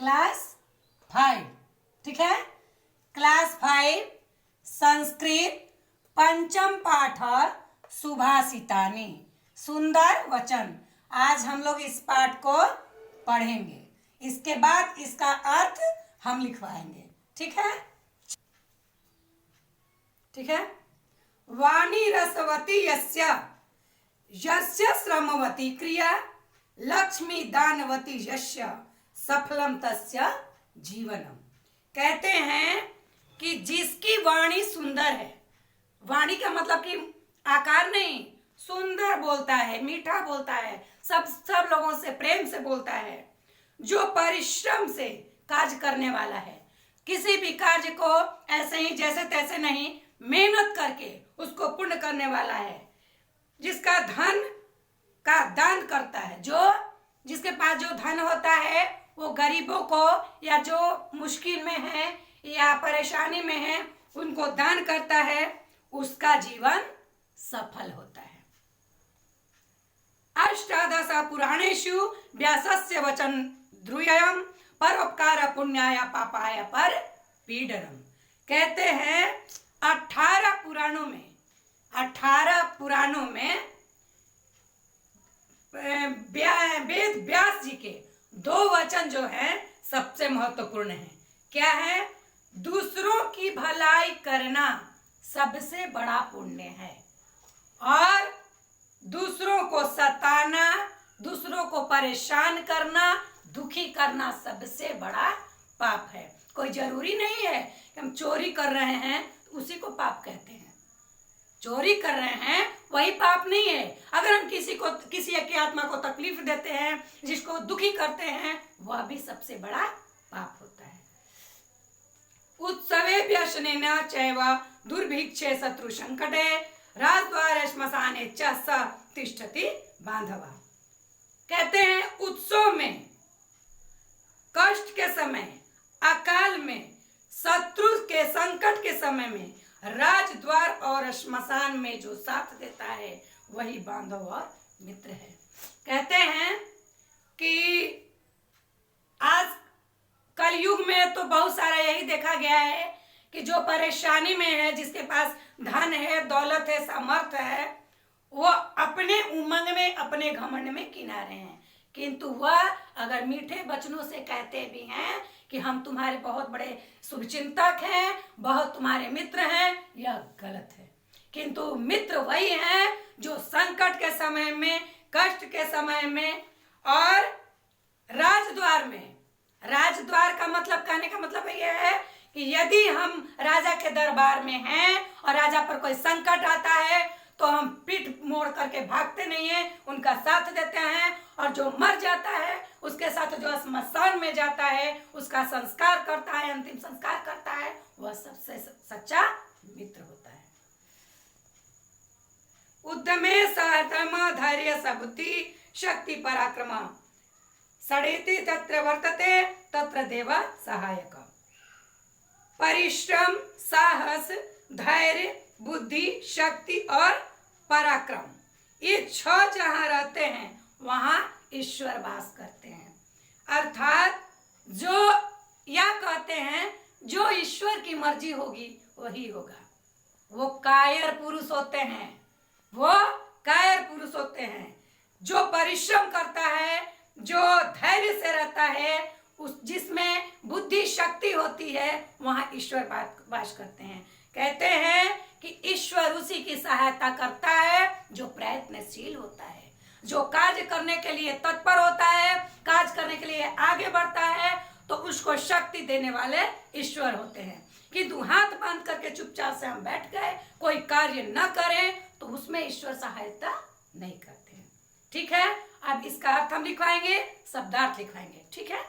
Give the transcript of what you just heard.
Class 5, ठीक है। Class 5 Sanskrit पंचम पाठ सुभाषितानि, सुंदर वचन। आज हम लोग इस पाठ को पढ़ेंगे, इसके बाद इसका अर्थ हम लिखवाएंगे, ठीक है। ठीक है। वाणी रसवती यस्य यस्य श्रमवती क्रिया, लक्ष्मी दानवती यस्य सफलम तस्य जीवनम। कहते हैं कि जिसकी वाणी सुंदर है, वाणी का मतलब कि आकार नहीं, सुंदर बोलता है, मीठा बोलता है, सब लोगों से प्रेम से बोलता है, जो परिश्रम से कार्य करने वाला है, किसी भी कार्य को ऐसे ही जैसे तैसे नहीं, मेहनत करके उसको पूर्ण करने वाला है, जिसका धन का दान करता है, जो जिसके पास जो धन होता है वो गरीबों को या जो मुश्किल में है या परेशानी में है उनको दान करता है, उसका जीवन सफल होता है। अष्टादश पुराणेषु व्यासस्य वचन द्रुयम् परोपकार पुण्याय पापाय पर पीडनम। कहते हैं 18 पुराणों में वेद व्यास जी के 2 वचन जो हैं सबसे महत्वपूर्ण हैं। क्या है? दूसरों की भलाई करना सबसे बड़ा पुण्य है, और दूसरों को सताना, दूसरों को परेशान करना, दुखी करना सबसे बड़ा पाप है। कोई जरूरी नहीं है कि हम चोरी कर रहे हैं उसी को पाप कहते हैं। चोरी कर रहे हैं वही पाप नहीं है। अगर हम किसी की आत्मा को तकलीफ देते हैं, जिसको दुखी करते हैं, वह भी सबसे बड़ा पाप होता है। उत्सवे व्यसनेन चैव दुर्भिक्षे शत्रु संकटे राजद्वारे श्मशाने च स तिष्ठति बांधवा। कहते हैं उत्सव में, कष्ट के समय, अकाल में, शत्रु के संकट के समय में राजद्वार और श्मशान में जो साथ देता है वही बांधव और मित्र है। कहते हैं कि आज कलयुग में तो बहुत सारा यही देखा गया है कि जो परेशानी में है, जिसके पास धन है, दौलत है, सामर्थ्य है, वो अपने उमंग में, अपने घमंड में किनारे हैं, किंतु वह अगर मीठे वचनों से कहते भी हैं कि हम तुम्हारे बहुत बड़े शुभचिंतक हैं, बहुत तुम्हारे मित्र हैं, यह गलत है। किंतु मित्र वही हैं जो संकट के समय में, कष्ट के समय में और राजद्वार में, राजद्वार का मतलब, कहने का मतलब यह है कि यदि हम राजा के दरबार में हैं और राजा पर कोई संकट आता है तो हम पीठ मोड़ करके भागते नहीं हैं, उनका साथ देते हैं, और जो मर जाता है उसके साथ जो श्मशान में जाता है उसका संस्कार करता है, अंतिम संस्कार करता है, वह सबसे सच्चा मित्र होता है। उद्यमे सहतम धैर्य सबुद्धि शक्ति पराक्रम षडेति तत्र वर्तते तत्र देव सहायक। परिश्रम, साहस, धैर्य, बुद्धि, शक्ति और पराक्रम, ये 6 जहां रहते हैं वहां ईश्वर वास करते हैं। अर्थात जो, या कहते हैं जो ईश्वर की मर्जी होगी वही होगा। वो कायर पुरुष होते हैं, वो कायर पुरुष होते हैं। जो परिश्रम करता है, जो धैर्य से रहता है, उस जिसमें बुद्धि शक्ति होती है, वहां ईश्वर वास करते हैं। कहते हैं कि ईश्वर उसी की सहायता करता है जो प्रयत्नशील होता है, जो कार्य करने के लिए तत्पर होता है, कार्य करने के लिए आगे बढ़ता है, तो उसको शक्ति देने वाले ईश्वर होते हैं। किंतु हाथ बांध करके चुपचाप से हम बैठ गए, कोई कार्य न करें, तो उसमें ईश्वर सहायता नहीं करते हैं। ठीक है। अब इसका अर्थ हम लिखवाएंगे, शब्दार्थ लिखवाएंगे, ठीक है।